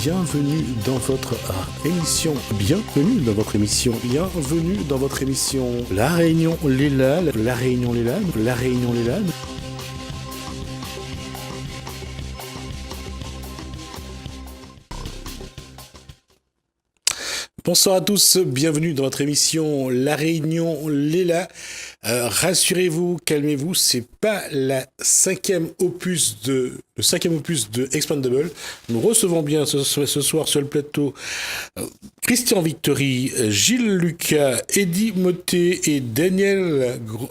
bienvenue dans votre émission. Bienvenue dans votre émission. Bienvenue dans votre émission. La Réunion Léla, la Réunion Léla, la Réunion Léla. Bonsoir à tous, bienvenue dans votre émission La Réunion Léla. Rassurez-vous, calmez-vous, c'est pas le cinquième opus de Expandable. Nous recevons bien ce soir sur le plateau Christian Victory, Gilles Lucas, Eddy Motet et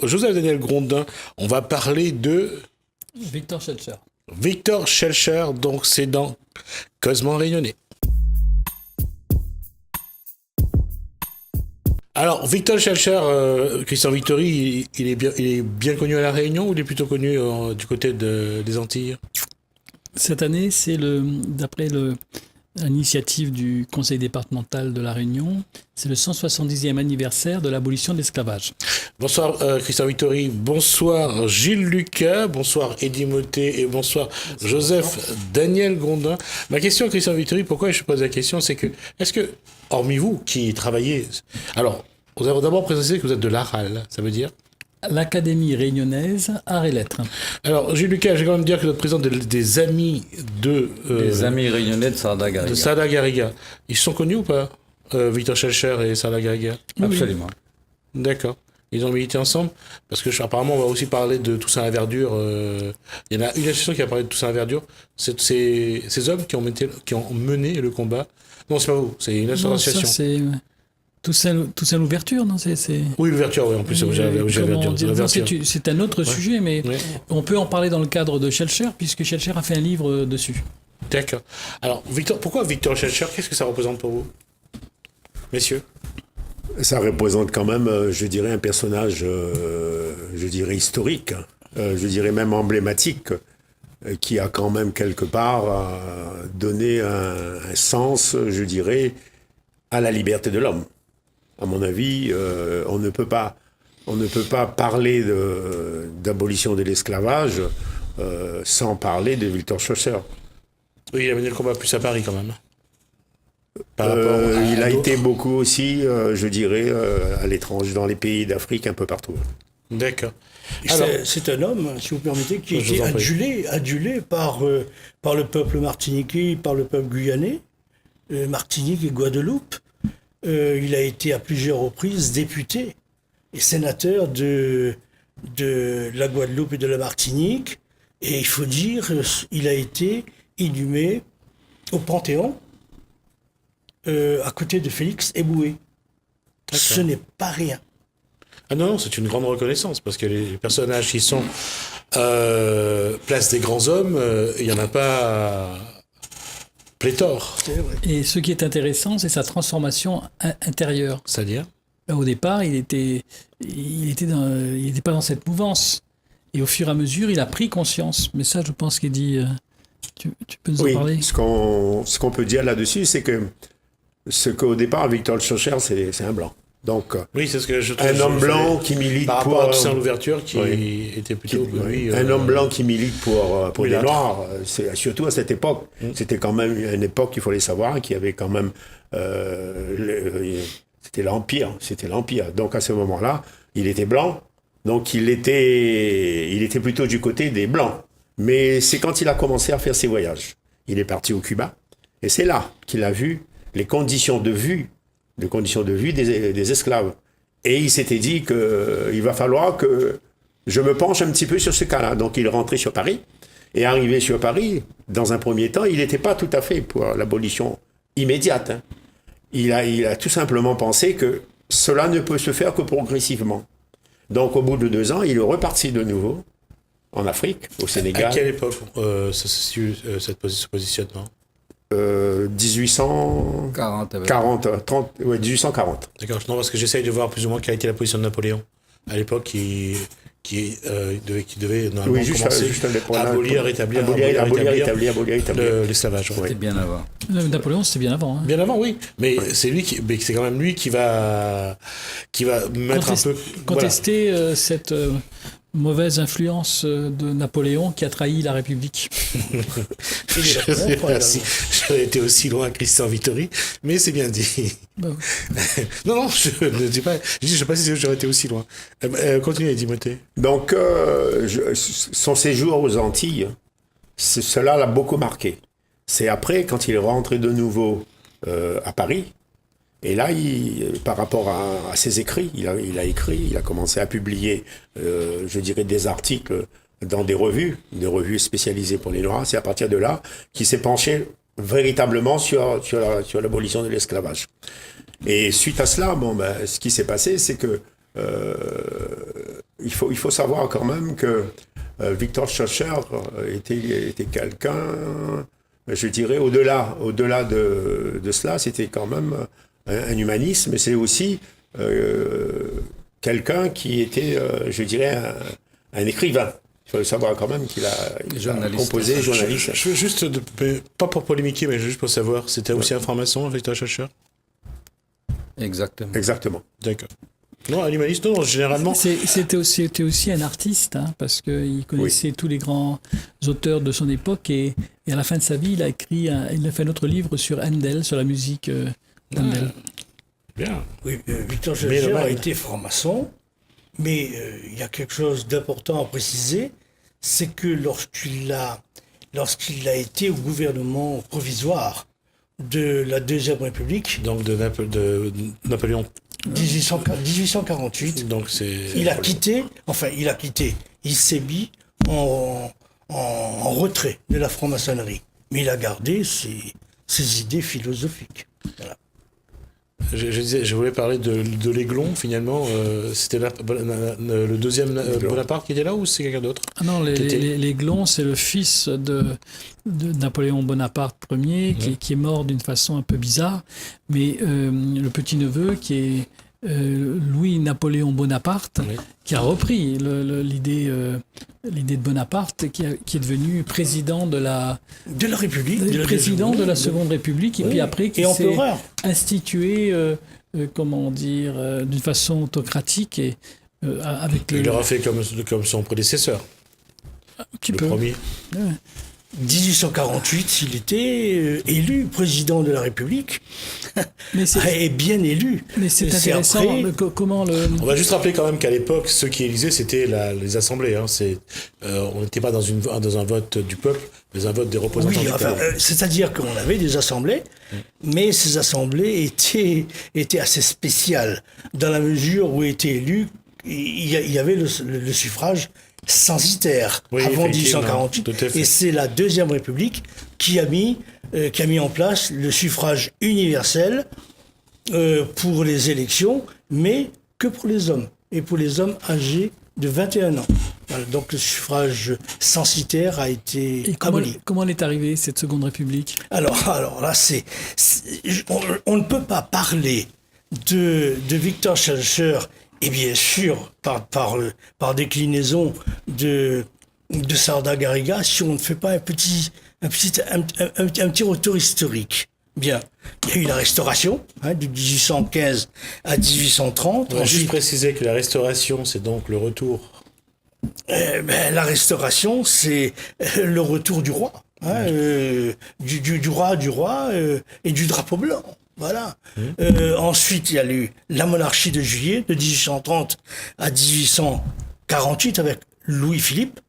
Joseph Daniel Grondin. On va parler de Victor Schellcher. Victor Schellcher, donc c'est dans Causement Réunionnais. Alors, Victor Schellcher, Christian Victory, il est bien connu à La Réunion ou il est plutôt connu du côté des Antilles? Cette année, c'est d'après l'initiative du Conseil départemental de La Réunion, c'est le 170e anniversaire de l'abolition de l'esclavage. Bonsoir Christian Victory, bonsoir Gilles Lucas, bonsoir Eddy Motet et bonsoir Joseph Daniel Grondin. Ma question, Christian Victory, pourquoi je pose la question, c'est que, est-ce que, hormis vous qui travaillez, alors, vous avez d'abord précisé que vous êtes de l'ARAL, ça veut dire l'Académie réunionnaise Arts et Lettres. Alors, Gilles Lucas, j'ai quand même dire que vous êtes président des Amis de... les Amis réunionnais de Sarda Garriga. De Sarda Garriga. Ils sont connus ou pas, Victor Schellcher et Sarda Garriga? Absolument. Oui. D'accord. Ils ont milité ensemble? Parce que apparemment, on va aussi parler de Toussaint Laverdure. Il y en a une association qui a parlé de Toussaint Laverdure. C'est ces hommes qui ont mené le combat. Non, c'est pas vous, c'est une association. Non, ça, c'est Toussaint l'ouverture, non c'est... Oui, l'ouverture, oui, en plus, c'est un autre sujet, mais on peut en parler dans le cadre de Schellcher, puisque Schellcher a fait un livre dessus. D'accord. Alors, pourquoi Victor Schellcher? Qu'est-ce que ça représente pour vous, messieurs? Ça représente quand même, je dirais, un personnage, je dirais, historique, je dirais même emblématique, qui a quand même quelque part donné un sens, je dirais, à la liberté de l'homme. À mon avis, on ne peut pas parler d'abolition de l'esclavage sans parler de Victor Schellcher. Oui, il a mené le combat plus à Paris quand même. Il a été beaucoup aussi, je dirais, à l'étranger, dans les pays d'Afrique, un peu partout. D'accord. C'est un homme, si vous permettez, qui a été adulé par le peuple martiniquais, par le peuple guyanais, Martinique et Guadeloupe. Il a été à plusieurs reprises député et sénateur de la Guadeloupe et de la Martinique. Et il faut dire, il a été inhumé au Panthéon, à côté de Félix Éboué. Ce n'est pas rien. Ah non, c'est une grande reconnaissance, parce que les personnages qui sont place des grands hommes, il n'y en a pas pléthore. Et ce qui est intéressant, c'est sa transformation intérieure. C'est-à-dire ? Au départ, il n'était pas dans cette mouvance. Et au fur et à mesure, il a pris conscience. Mais ça, je pense qu'il dit... Tu peux nous en parler ? Ce qu'on peut dire là-dessus, c'est que qu'au départ, Victor Schellcher, c'est un blanc. Donc, oui, c'est ce que je trouve, un homme blanc qui milite par rapport à Toussaint Louverture, qui était plutôt... un homme blanc qui milite pour les Noirs, surtout à cette époque. C'était quand même une époque, il faut le savoir, qui avait quand même... c'était l'Empire. Donc à ce moment-là, il était blanc, donc il était plutôt du côté des Blancs. Mais c'est quand il a commencé à faire ses voyages. Il est parti au Cuba, et c'est là qu'il a vu les conditions de vie des esclaves. Et il s'était dit qu'il va falloir que je me penche un petit peu sur ce cas-là. Donc il est rentré sur Paris, et arrivé sur Paris, dans un premier temps, il n'était pas tout à fait pour l'abolition immédiate. Il a tout simplement pensé que cela ne peut se faire que progressivement. Donc au bout de 2 ans, il est reparti de nouveau en Afrique, au Sénégal. À quelle époque se situe ce positionnement? 1840. 1840. D'accord, non, parce que j'essaye de voir plus ou moins quelle a été la position de Napoléon à l'époque qui devait normalement commencer à abolir, rétablir l'esclavage. C'était bien avant. Napoléon, c'était bien avant. Hein. Bien avant, oui. Mais c'est quand même lui qui va mettre un peu... Contester mauvaise influence de Napoléon qui a trahi la République. J'aurais été aussi loin que Christian Vittori, mais c'est bien dit. Bah oui. Non, je ne dis pas. Je sais pas si j'aurais été aussi loin. Continuez, Timothée. Donc, son séjour aux Antilles, cela l'a beaucoup marqué. C'est après, quand il est rentré de nouveau à Paris, et là, par rapport à ses écrits, il a écrit, il a commencé à publier, je dirais, des articles dans des revues spécialisées pour les Noirs. C'est à partir de là qu'il s'est penché véritablement sur l'abolition de l'esclavage. Et suite à cela, ce qui s'est passé, c'est que il faut savoir quand même que Victor Schœlcher était quelqu'un, je dirais, au-delà de cela, c'était quand même un humanisme, mais c'est aussi quelqu'un qui était, je dirais, un écrivain. Il faut le savoir quand même qu'il a composé, journaliste. Je veux juste, pas pour polémiquer, mais juste pour savoir, c'était aussi un franc-maçon, Victor Schœlcher? Exactement. D'accord. Non, un humaniste, non, généralement. C'était aussi un artiste, hein, parce qu'il connaissait tous les grands auteurs de son époque, et à la fin de sa vie, il a fait un autre livre sur Handel, sur la musique d'Handel. Bien. Oui, Victor Schœlcher a été franc-maçon, mais il y a quelque chose d'important à préciser, c'est que lorsqu'il a été au gouvernement provisoire de la Deuxième République, Donc de Napoléon. 1848, Donc c'est. Il s'est mis en retrait de la franc-maçonnerie, mais il a gardé ses idées philosophiques. Voilà. Je voulais parler de l'Aiglon, finalement. C'était le deuxième Bonaparte qui était là, ou c'est quelqu'un d'autre? Ah non, l'Aiglon, c'est le fils de Napoléon Bonaparte Ier, qui est mort d'une façon un peu bizarre, mais le petit-neveu qui est Louis-Napoléon Bonaparte, qui a repris l'idée de Bonaparte, qui est devenu président de la République, président de la Seconde République, et puis après qui s'est institué, d'une façon autocratique, et avec il aura fait comme son prédécesseur. Le premier. Ouais. 1848, il était élu président de la République, et bien élu. Mais c'est intéressant. Comment On va juste rappeler quand même qu'à l'époque, ceux qui élisaient, c'était les assemblées. Hein. On n'était pas dans un vote du peuple, mais un vote des représentants du peuple. C'est-à-dire qu'on avait des assemblées, mais ces assemblées étaient assez spéciales, dans la mesure où étaient élus, il y avait le suffrage censitaire avant 1848, et c'est la Deuxième République qui a mis en place le suffrage universel pour les élections, mais que pour les hommes, et pour les hommes âgés de 21 ans. Voilà, donc le suffrage censitaire a été aboli. Comment est arrivée cette Seconde République? Alors là, on ne peut pas parler de Victor Schœlcher, et bien sûr, par déclinaison de Sarda Garriga, si on ne fait pas un petit retour historique. Bien, il y a eu la Restauration, de 1815 à 1830. On va juste préciser que la Restauration, c'est donc le retour. La Restauration, c'est le retour du roi, du roi et du drapeau blanc. Voilà. Ensuite, il y a eu la monarchie de Juillet, de 1830 à 1848, avec Louis-Philippe.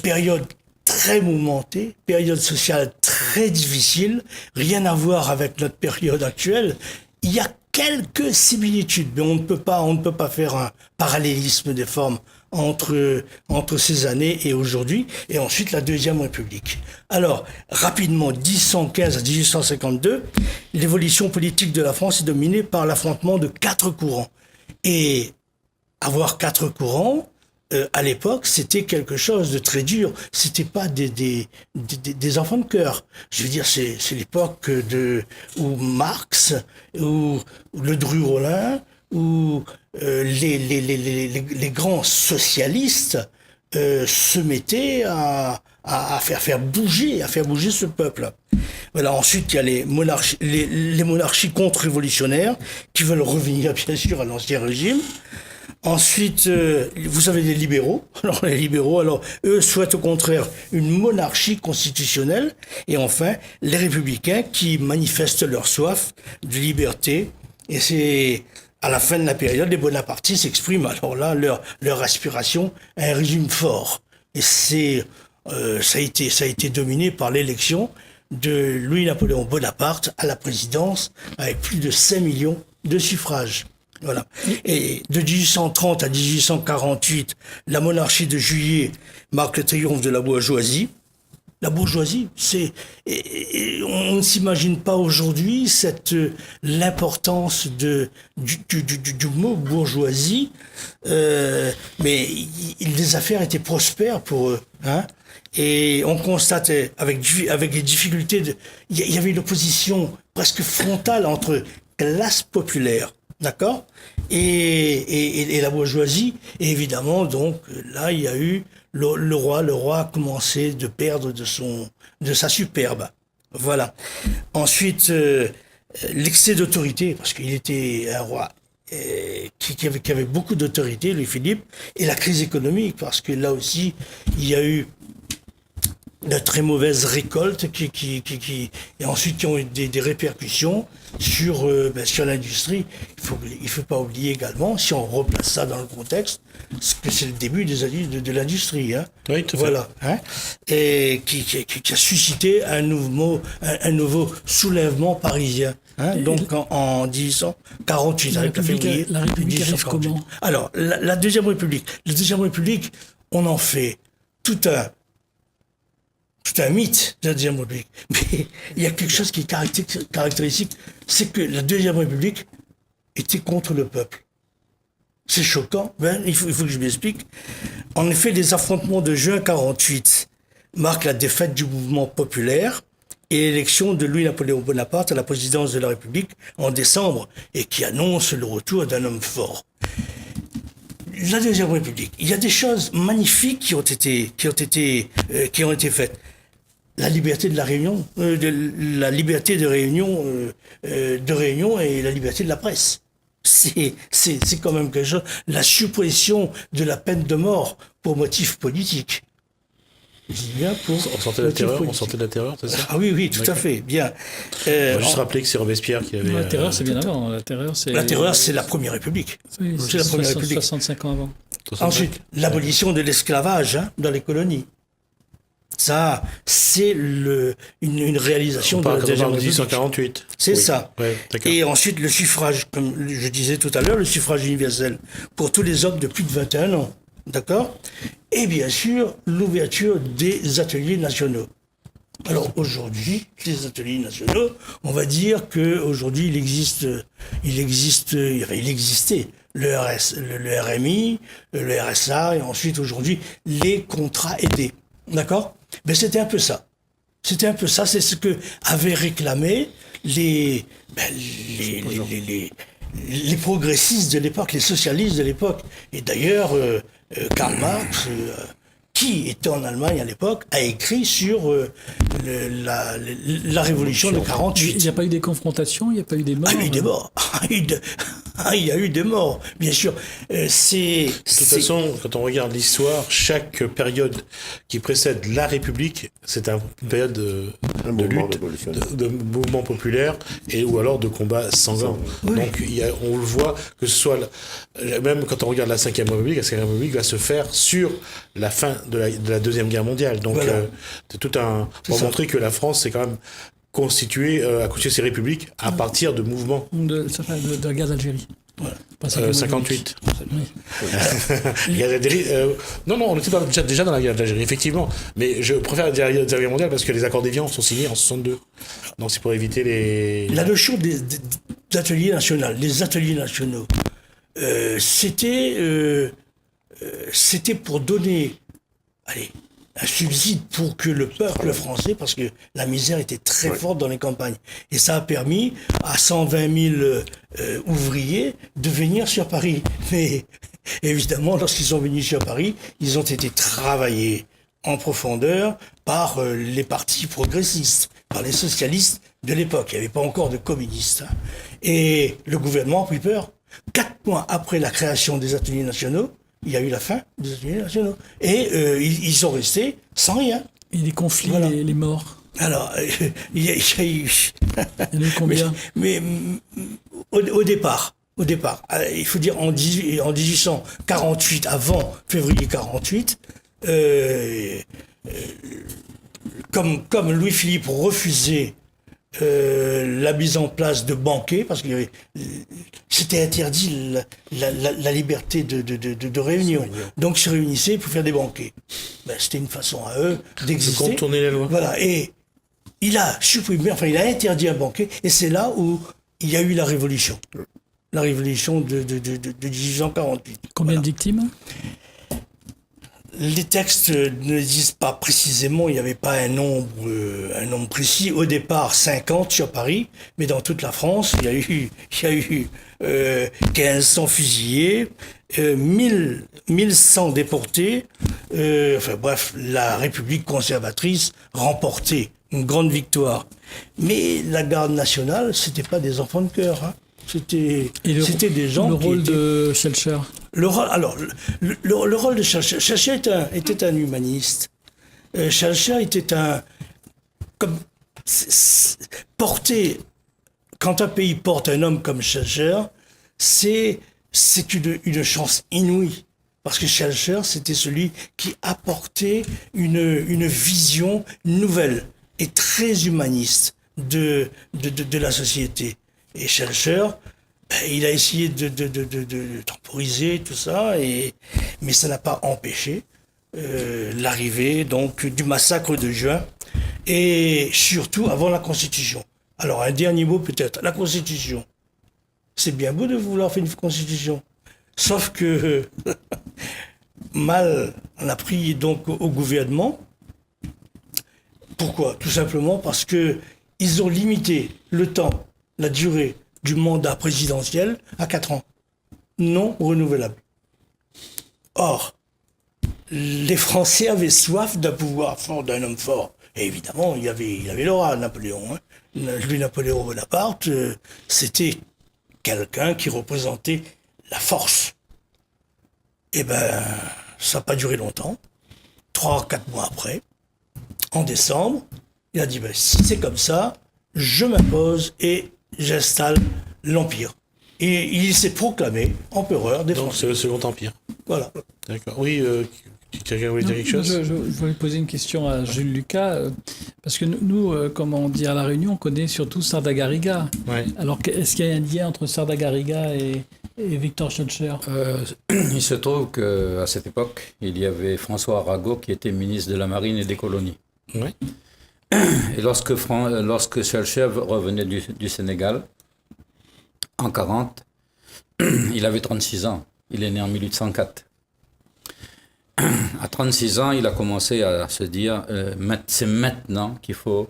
Période très mouvementée, période sociale très difficile, rien à voir avec notre période actuelle. Il y a quelques similitudes, mais on ne peut pas faire un parallélisme des formes entre ces années et aujourd'hui, et ensuite la Deuxième République. Alors, rapidement, 1815 à 1852, l'évolution politique de la France est dominée par l'affrontement de 4 courants. Et avoir 4 courants, à l'époque, c'était quelque chose de très dur. C'était pas des enfants de cœur. Je veux dire, c'est l'époque où Marx, où le Dru-Rollin, où les grands socialistes se mettaient à faire bouger ce peuple. Voilà. Ensuite, il y a les monarchies contre-révolutionnaires qui veulent revenir bien sûr à l'ancien régime. Ensuite, vous avez les libéraux. Alors, eux souhaitent au contraire une monarchie constitutionnelle. Et enfin, les républicains qui manifestent leur soif de liberté. Et c'est à la fin de la période, les bonapartistes expriment alors là leur aspiration à un régime fort. Et ça a été dominé par l'élection de Louis-Napoléon Bonaparte à la présidence avec plus de 5 millions de suffrages. Voilà. Et de 1830 à 1848, la monarchie de Juillet marque le triomphe de la bourgeoisie. La bourgeoisie, on ne s'imagine pas aujourd'hui l'importance du mot bourgeoisie, mais les affaires étaient prospères pour eux, hein. Et on constate avec les difficultés il y avait une opposition presque frontale entre classe populaire, d'accord, et la bourgeoisie. Et évidemment, donc là, il y a eu le roi a commencé de perdre de sa superbe. Voilà. Ensuite, l'excès d'autorité, parce qu'il était un roi qui avait beaucoup d'autorité, Louis-Philippe, et la crise économique, parce que là aussi, il y a eu de très mauvaises récoltes et ensuite qui ont eu des répercussions sur l'industrie. Il faut pas oublier également, si on replace ça dans le contexte, que c'est le début de l'industrie, hein. Oui, tout à fait. Voilà, hein. Et qui a suscité un nouveau soulèvement parisien, hein. Donc en 1848, avec la février. La République arrive comment? Alors, la Deuxième République. La Deuxième République, on en fait tout un mythe de la Deuxième République. Mais il y a quelque chose qui est caractéristique, c'est que la Deuxième République était contre le peuple. C'est choquant, il faut que je m'explique. En effet, les affrontements de juin 48 marquent la défaite du mouvement populaire et l'élection de Louis-Napoléon Bonaparte à la présidence de la République en décembre, et qui annonce le retour d'un homme fort. La Deuxième République, il y a des choses magnifiques qui ont été faites. La liberté de la réunion, la liberté de réunion et la liberté de la presse. C'est quand même quelque chose. La suppression de la peine de mort pour motif politique. On sortait de la terreur, c'est ça? Ah oui, tout à fait, bien. On va juste rappeler que c'est Robespierre qui avait... La terreur, c'est bien avant. La terreur, c'est la Première République. Oui, c'est la Première République. 65 ans avant. Ensuite, l'abolition de l'esclavage, hein, dans les colonies. Ça, c'est une réalisation de la Deuxième République. 1848. C'est oui. ça. Ouais, et ensuite, le suffrage, comme je disais tout à l'heure, le suffrage universel pour tous les hommes de plus de 21 ans. D'accord? Et bien sûr, l'ouverture des ateliers nationaux. Alors aujourd'hui, les ateliers nationaux, on va dire que aujourd'hui il existait le RMI, le RSA, et ensuite aujourd'hui les contrats aidés. D'accord? Mais c'était un peu ça. C'est ce que avaient réclamé les progressistes de l'époque, les socialistes de l'époque. Et d'ailleurs, Karl Marx, qui était en Allemagne à l'époque, a écrit sur la révolution de 48. Il n'y a pas eu des confrontations, il n'y a pas eu des morts. Il y a eu des morts. Il y a eu des morts, bien sûr. De toute façon, quand on regarde l'histoire, chaque période qui précède la République, c'est une période de lutte, de mouvement populaire, ou alors de combat sanglants. Oui. Donc on le voit, que ce soit, même quand on regarde la Cinquième République, la Cinquième République va se faire sur la fin de la Deuxième Guerre mondiale. Donc voilà. C'est tout pour montrer que la France, c'est quand même a constitué ses républiques à partir de mouvements. De la guerre d'Algérie. Voilà. 58. Oui. Non, on était déjà dans la guerre d'Algérie, effectivement. Mais je préfère la guerre mondiale parce que les accords d'Évian sont signés en 62. Donc c'est pour éviter les... La notion des ateliers nationaux, les ateliers nationaux, c'était pour donner... un subside pour que le peuple français, parce que la misère était très forte dans les campagnes. Et ça a permis à 120 000 ouvriers de venir sur Paris. Mais évidemment, lorsqu'ils sont venus sur Paris, ils ont été travaillés en profondeur par les partis progressistes, par les socialistes de l'époque. Il n'y avait pas encore de communistes. Et le gouvernement a pris peur. 4 mois après la création des ateliers nationaux, il y a eu la fin des ateliers nationaux. Et ils sont restés sans rien. Et les conflits, Voilà. les morts. Alors, il y a eu... Il y en a eu combien? Mais au départ, il faut dire en 1848, avant février 48, comme Louis-Philippe refusait la mise en place de banquets, parce que c'était interdit la liberté de réunion. Donc ils se réunissaient pour faire des banquets. Ben, c'était une façon à eux d'exister. De contourner la loi. Voilà, et il a supprimé, enfin il a interdit un banquet, et c'est là où il y a eu la révolution. La révolution de 1848. Combien Voilà. de victimes? Les textes ne disent pas précisément, il n'y avait pas un nombre précis. Au départ, 50 sur Paris, mais dans toute la France, il y a eu 1500 fusillés, 1100 déportés. Enfin bref, la République conservatrice remportait une grande victoire. Mais la garde nationale, c'était pas des enfants de cœur. Hein. C'était des gens Le qui rôle étaient... de Schellcher. Le rôle de Schellcher, Schellcher était un humaniste. Schellcher était quand un pays porte un homme comme Schellcher, c'est une chance inouïe. Parce que Schellcher, c'était celui qui apportait une vision nouvelle et très humaniste de la société. Et Schellcher, il a essayé de temporiser tout ça, mais ça n'a pas empêché l'arrivée donc du massacre de juin, et surtout avant la Constitution. Alors un dernier mot peut-être, la Constitution. C'est bien beau de vouloir faire une Constitution, sauf que mal on a pris donc au gouvernement. Pourquoi? Tout simplement parce que ils ont limité le temps, la durée du mandat présidentiel à 4 ans, non renouvelable. Or, les Français avaient soif d'un pouvoir fort, d'un homme fort. Et évidemment, il avait l'aura, Napoléon. Hein. Louis-Napoléon Bonaparte, c'était quelqu'un qui représentait la force. Eh ben, ça n'a pas duré longtemps. 3-4 mois après, en décembre, il a dit, ben, si c'est comme ça, je m'impose et j'installe l'Empire. Et il s'est proclamé empereur des Donc Français. c'est le Second Empire. Voilà. D'accord. Oui, quelqu'un voulait dire quelque chose? Je voulais poser une question à Jules Lucas, parce que nous, comme on dit à La Réunion, on connaît surtout Sarda-Garriga. Ouais. Alors, est-ce qu'il y a un lien entre Sarda-Garriga et Victor Schellcher? Il se trouve qu'à cette époque, il y avait François Arago qui était ministre de la Marine et des Colonies. Ouais. Et lorsque Schellcher revenait du Sénégal, en 40, il avait 36 ans. Il est né en 1804. À 36 ans, il a commencé à se dire c'est maintenant qu'il faut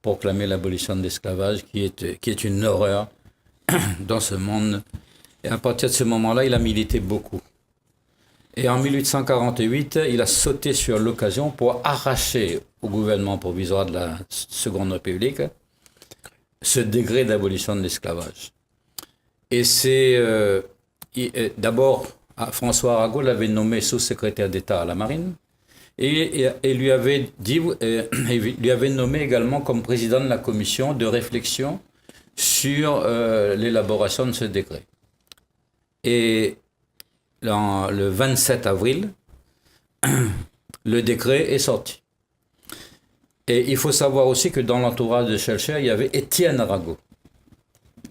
proclamer l'abolition de l'esclavage, qui est une horreur dans ce monde. Et à partir de ce moment-là, il a milité beaucoup. Et en 1848, il a sauté sur l'occasion pour arracher au gouvernement provisoire de la Seconde République ce décret d'abolition de l'esclavage. Et c'est d'abord François Arago l'avait nommé sous-secrétaire d'État à la Marine et lui avait nommé également comme président de la commission de réflexion sur l'élaboration de ce décret. Et le 27 avril, le décret est sorti. Et il faut savoir aussi que dans l'entourage de Schellcher, il y avait Étienne Arago,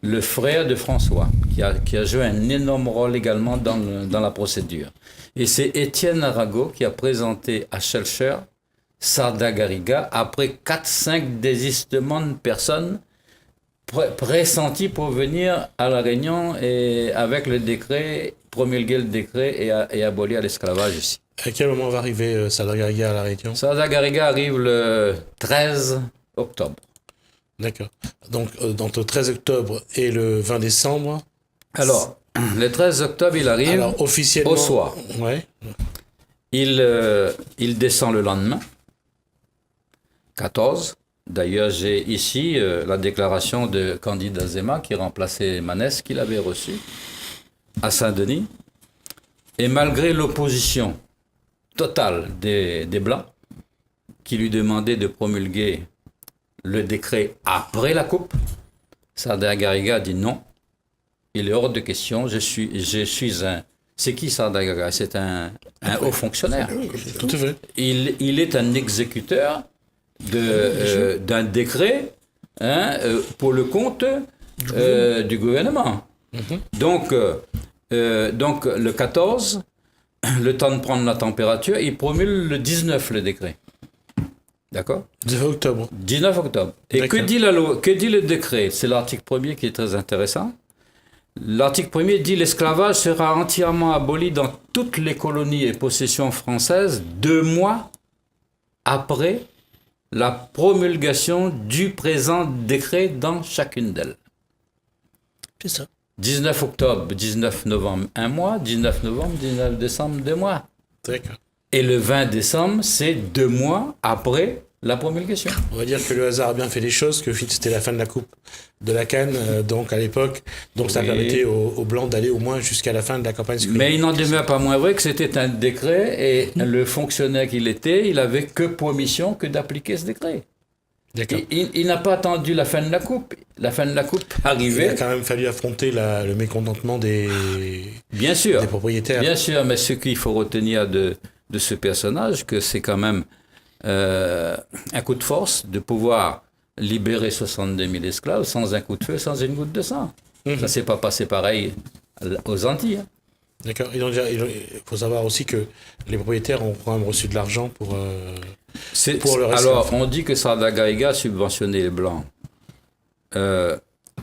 le frère de François, qui a joué un énorme rôle également dans la procédure. Et c'est Étienne Arago qui a présenté à Schellcher Sarda-Garriga après 4-5 désistements de personnes pressenties pour venir à La Réunion et avec le décret, promulguer le décret et abolir l'esclavage ici. À quel moment va arriver Sarda-Garriga à La Réunion? Sarda-Garriga arrive le 13 octobre. D'accord. Donc, entre le 13 octobre et le 20 décembre. Alors, le 13 octobre, il arrive. Alors, officiellement. Au soir. Ouais. Il descend le lendemain, 14. D'ailleurs, j'ai ici la déclaration de Candide Azéma qui remplaçait Manès, qu'il avait reçu. à Saint-Denis, et malgré l'opposition totale des Blancs, qui lui demandaient de promulguer le décret après la coupe, Sarda Gariga dit non, il est hors de question, je suis un... C'est qui Sarda Gariga? C'est un haut fonctionnaire. Tout à fait. Il est un exécuteur d'un décret pour le compte du gouvernement. Donc le 14, le temps de prendre la température, il promulgue le 19 le décret. D'accord? 19 octobre. 19 octobre. Et que dit la loi, que dit le décret? C'est l'article 1er qui est très intéressant. L'article 1er dit l'esclavage sera entièrement aboli dans toutes les colonies et possessions françaises 2 mois après la promulgation du présent décret dans chacune d'elles. C'est ça. 19 octobre, 19 novembre, 1 mois, 19 novembre, 19 décembre, 2 mois. D'accord. Et le 20 décembre, c'est 2 mois après la promulgation. On va dire que le hasard a bien fait les choses, que c'était la fin de la coupe de la Cannes, donc à l'époque. Donc ça permettait aux Blancs d'aller au moins jusqu'à la fin de la campagne scolaire. Mais il n'en demeure pas moins vrai que c'était un décret et le fonctionnaire qu'il était, il avait que pour mission que d'appliquer ce décret. D'accord. Il n'a pas attendu la fin de la coupe. La fin de la coupe Il a arrivait. quand même fallu affronter le mécontentement des Bien sûr. des propriétaires. Bien sûr, mais ce qu'il faut retenir de ce personnage, que c'est quand même un coup de force de pouvoir libérer 62 000 esclaves sans un coup de feu, sans une goutte de sang. Ça ne s'est pas passé pareil aux Antilles. Hein. D'accord. Il faut savoir aussi que les propriétaires ont quand même reçu de l'argent pour le reste. Alors, on dit que Sarda Gariga subventionnait les Blancs.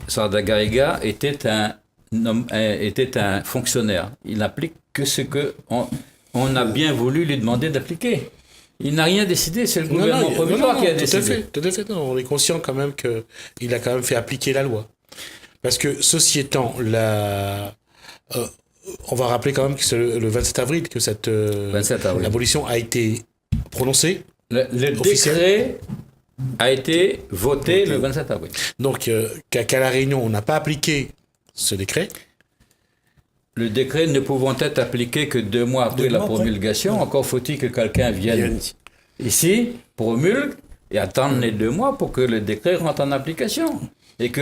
Sarda Gariga était un fonctionnaire. Il n'applique que ce qu'on a bien voulu lui demander d'appliquer. Il n'a rien décidé, c'est le gouvernement provisoire qui a décidé. Tout à fait. Non, on est conscient quand même qu'il a quand même fait appliquer la loi. Parce que, ceci étant, on va rappeler quand même que c'est le 27 avril que l'abolition a été prononcée. Le décret a été voté le 27 avril. Donc, qu'à La Réunion, on n'a pas appliqué ce décret. Le décret ne pouvant être appliqué que 2 mois après la promulgation, encore faut-il que quelqu'un vienne ici, promulgue, et attendre les 2 mois pour que le décret rentre en application. Et que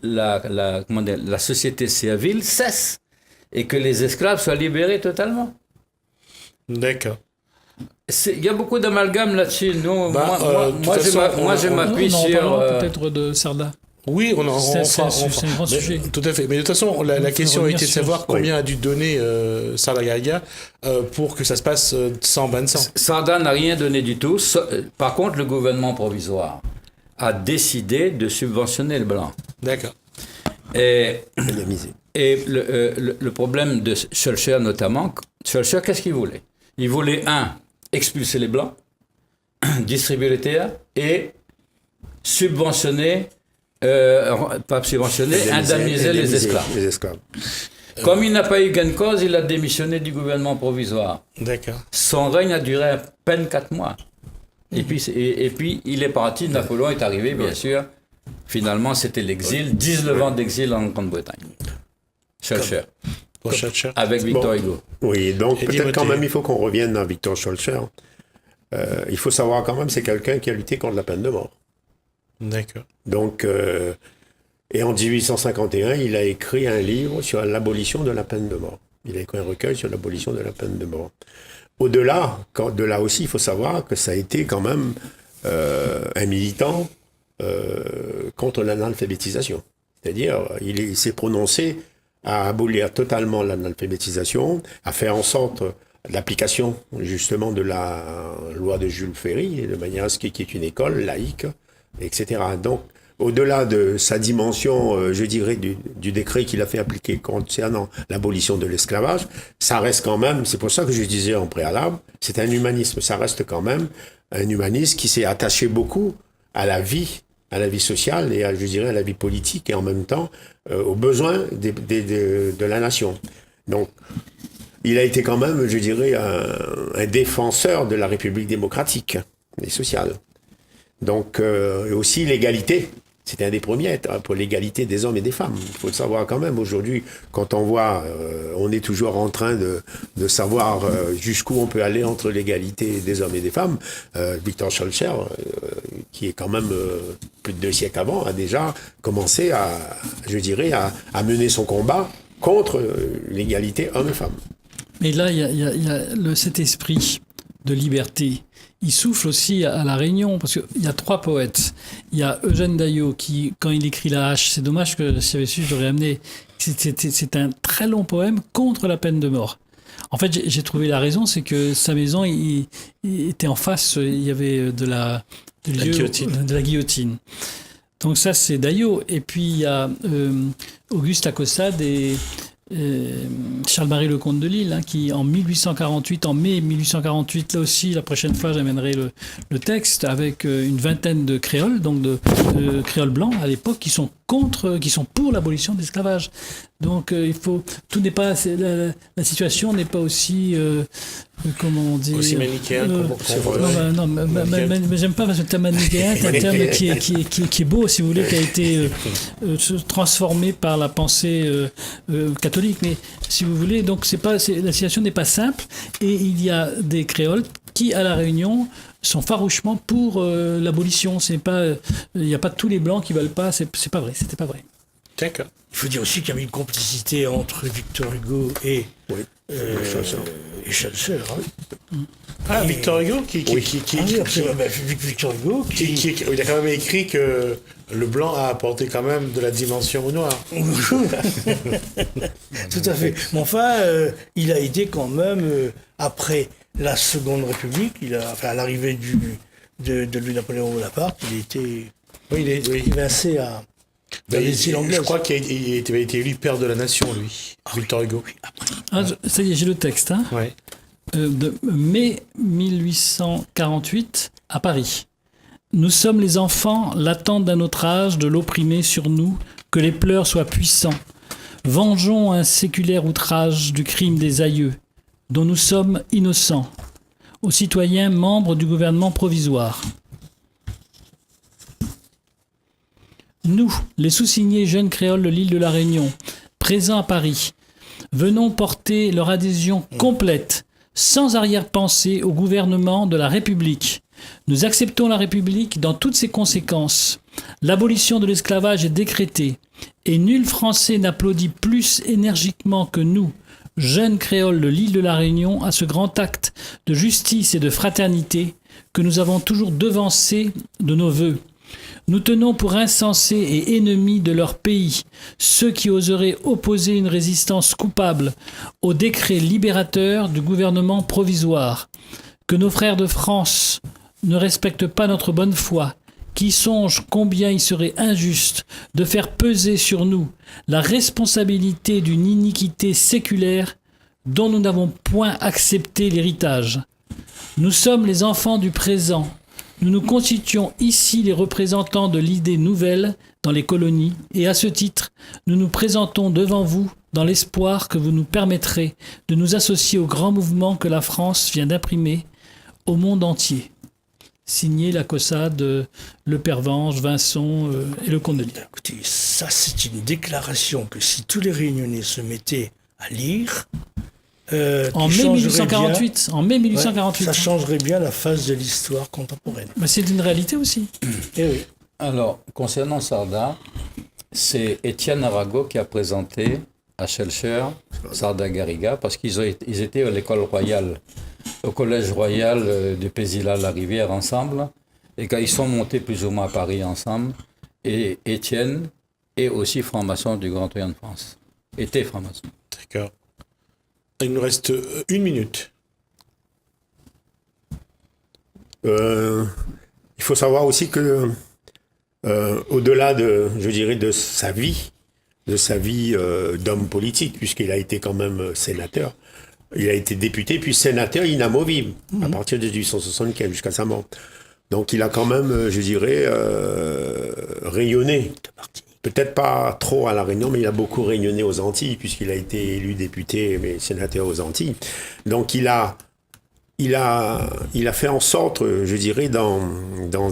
la société servile cesse. Et que les esclaves soient libérés totalement. D'accord. Il y a beaucoup d'amalgame là-dessus. Moi, je m'appuie On en sur... parlera peut-être de Sarda. Oui, c'est un grand sujet. Tout à fait. Mais de toute façon, la question a été de savoir combien a dû donner Sarda Gariga pour que ça se passe sans bain de sang. Sarda n'a rien donné du tout. Par contre, le gouvernement provisoire a décidé de subventionner les Blancs. D'accord. Et le problème de Schœlcher notamment, Schœlcher, qu'est-ce qu'il voulait? Il voulait, expulser les Blancs, distribuer les terres et subventionner... pas subventionner, indemniser les esclaves. Comme il n'a pas eu gain de cause, il a démissionné du gouvernement provisoire. D'accord. Son règne a duré à peine 4 mois. Et puis il est parti, Napoléon est arrivé, bien sûr. Finalement, c'était l'exil, 19 ans d'exil en Grande-Bretagne. Schœlcher. Avec Victor Hugo. Oui, donc peut-être quand même il faut qu'on revienne à Victor Schœlcher. Il faut savoir quand même, c'est quelqu'un qui a lutté contre la peine de mort. D'accord. Donc, et en 1851, il a écrit un livre sur l'abolition de la peine de mort. Il a écrit un recueil sur l'abolition de la peine de mort. Au-delà, de là aussi, il faut savoir que ça a été quand même un militant contre l'analphabétisation. C'est-à-dire, il s'est prononcé à abolir totalement l'analphabétisation, à faire en sorte l'application justement de la loi de Jules Ferry, de manière à ce qu'il y ait une école laïque, etc. Donc, au-delà de sa dimension, je dirais, du décret qu'il a fait appliquer concernant l'abolition de l'esclavage, ça reste quand même, c'est pour ça que je disais en préalable, c'est un humanisme, ça reste quand même un humanisme qui s'est attaché beaucoup à la vie sociale et je dirais à la vie politique et en même temps aux besoins de la nation. Donc, il a été quand même, je dirais, un défenseur de la République démocratique et sociale. Donc, aussi l'égalité C'était un des premiers pour l'égalité des hommes et des femmes. Il faut le savoir quand même. Aujourd'hui, quand on voit, on est toujours en train de savoir jusqu'où on peut aller entre l'égalité des hommes et des femmes. Victor Schœlcher, qui est quand même plus de 2 siècles avant, a déjà commencé à mener son combat contre l'égalité hommes et femmes. Mais là, il y a cet esprit de liberté. Il souffle aussi à La Réunion, parce qu'il y a 3 poètes. Il y a Eugène Daillot qui, quand il écrit La Hache, c'est dommage que si j'avais su, je l'aurais amené. C'est un très long poème contre la peine de mort. En fait, j'ai trouvé la raison, c'est que sa maison, il était en face, il y avait de la guillotine. Donc ça, c'est Daillot. Et puis, il y a Auguste Acossade et Charles-Marie Lecomte de Lille, qui en 1848, en mai 1848, là aussi, la prochaine fois, j'amènerai le texte avec une vingtaine de créoles, donc de créoles blancs à l'époque, qui sont pour l'abolition de l'esclavage. Donc tout n'est pas, la situation n'est pas aussi, comment on dit, aussi manichéen. Mais j'aime pas parce que le terme manichéen, c'est un terme qui est beau, si vous voulez, qui a été transformé par la pensée catholique. Mais si vous voulez, donc la situation n'est pas simple, et il y a des créoles qui, à La Réunion, sont farouchement pour l'abolition. Il n'y a pas tous les blancs qui veulent pas. C'est pas vrai. C'était pas vrai. D'accord. Il faut dire aussi qu'il y avait une complicité entre Victor Hugo et Schœlcher. Victor Hugo Victor Hugo il a quand même écrit que le blanc a apporté quand même de la dimension au noir. Tout à fait. Mais enfin, il a été quand même, après la Seconde République, à l'arrivée de Louis-Napoléon Bonaparte, il était évincé à les îles anglaises. Je crois qu'il avait été élu père de la nation, lui, Victor Hugo. Ça y est, j'ai le texte. Ouais. De mai 1848 à Paris. Nous sommes les enfants, l'attente d'un autre âge, de l'opprimé sur nous, que les pleurs soient puissants. Vengeons un séculaire outrage du crime des aïeux, dont nous sommes innocents, aux citoyens membres du gouvernement provisoire. Nous, les sous-signés jeunes créoles de l'île de La Réunion, présents à Paris, venons porter leur adhésion complète, sans arrière-pensée, au gouvernement de la République. Nous acceptons la République dans toutes ses conséquences. L'abolition de l'esclavage est décrétée, et nul Français n'applaudit plus énergiquement que nous, jeunes créoles de l'île de La Réunion, à ce grand acte de justice et de fraternité que nous avons toujours devancé de nos vœux. Nous tenons pour insensés et ennemis de leur pays ceux qui oseraient opposer une résistance coupable au décret libérateur du gouvernement provisoire. Que nos frères de France ne respectent pas notre bonne foi, qui songent combien il serait injuste de faire peser sur nous la responsabilité d'une iniquité séculaire dont nous n'avons point accepté l'héritage. Nous sommes les enfants du présent. Nous nous constituons ici les représentants de l'idée nouvelle dans les colonies, et à ce titre, nous nous présentons devant vous dans l'espoir que vous nous permettrez de nous associer au grand mouvement que la France vient d'imprimer au monde entier. Signé Lacossade, Le Pervenche, Vincent et Lecomte de Lille. Écoutez, ça c'est une déclaration que si tous les Réunionnais se mettaient à lire, en mai 1848. Ça changerait bien la face de l'histoire contemporaine. Mais c'est une réalité aussi. Eh oui. Alors, concernant Sarda, c'est Étienne Arago qui a présenté à Schœlcher Sarda Garriga, parce qu'ils étaient à l'école royale, au collège royal de Pézilla-la-Rivière ensemble, et quand ils sont montés plus ou moins à Paris ensemble, et Étienne est aussi franc-maçon du Grand Orient de France. Était franc-maçon. D'accord. Il nous reste 1 minute. Il faut savoir aussi que, au-delà de sa vie d'homme politique, puisqu'il a été quand même sénateur, il a été député, puis sénateur inamovible, à partir de 1875 jusqu'à sa mort. Donc il a quand même, rayonné. Peut-être pas trop à La Réunion, mais il a beaucoup rayonné aux Antilles, puisqu'il a été élu député, mais sénateur aux Antilles. Donc il a fait en sorte, dans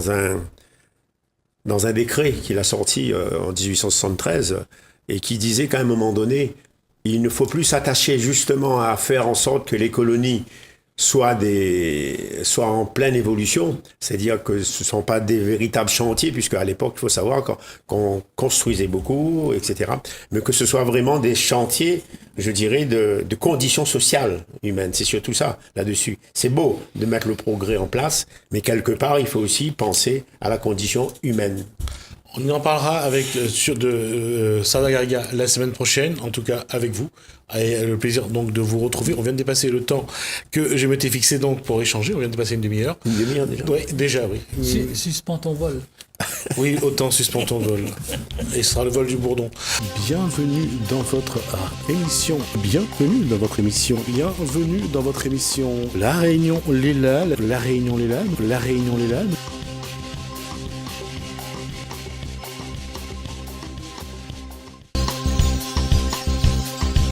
dans un décret qu'il a sorti en 1873 et qui disait qu'à un moment donné, il ne faut plus s'attacher justement à faire en sorte que les colonies soient en pleine évolution, c'est-à-dire que ce ne sont pas des véritables chantiers, puisque à l'époque, il faut savoir qu'on construisait beaucoup, etc., mais que ce soit vraiment des chantiers, je dirais, de conditions sociales humaines. C'est surtout ça, là-dessus. C'est beau de mettre le progrès en place, mais quelque part, il faut aussi penser à la condition humaine. On en parlera avec Sada Garriga la semaine prochaine, en tout cas avec vous. Et le plaisir donc de vous retrouver. On vient de dépasser le temps que je m'étais fixé donc pour échanger. On vient de dépasser une demi-heure. Une demi-heure déjà? Oui, déjà, oui. Suspends ton vol. Oui, autant suspend ton vol. Et ce sera le vol du bourdon. Bienvenue dans votre émission. Bienvenue dans votre émission. Bienvenue dans votre émission. La Réunion, les LAL. La Réunion, les LAL. La Réunion, les LAL.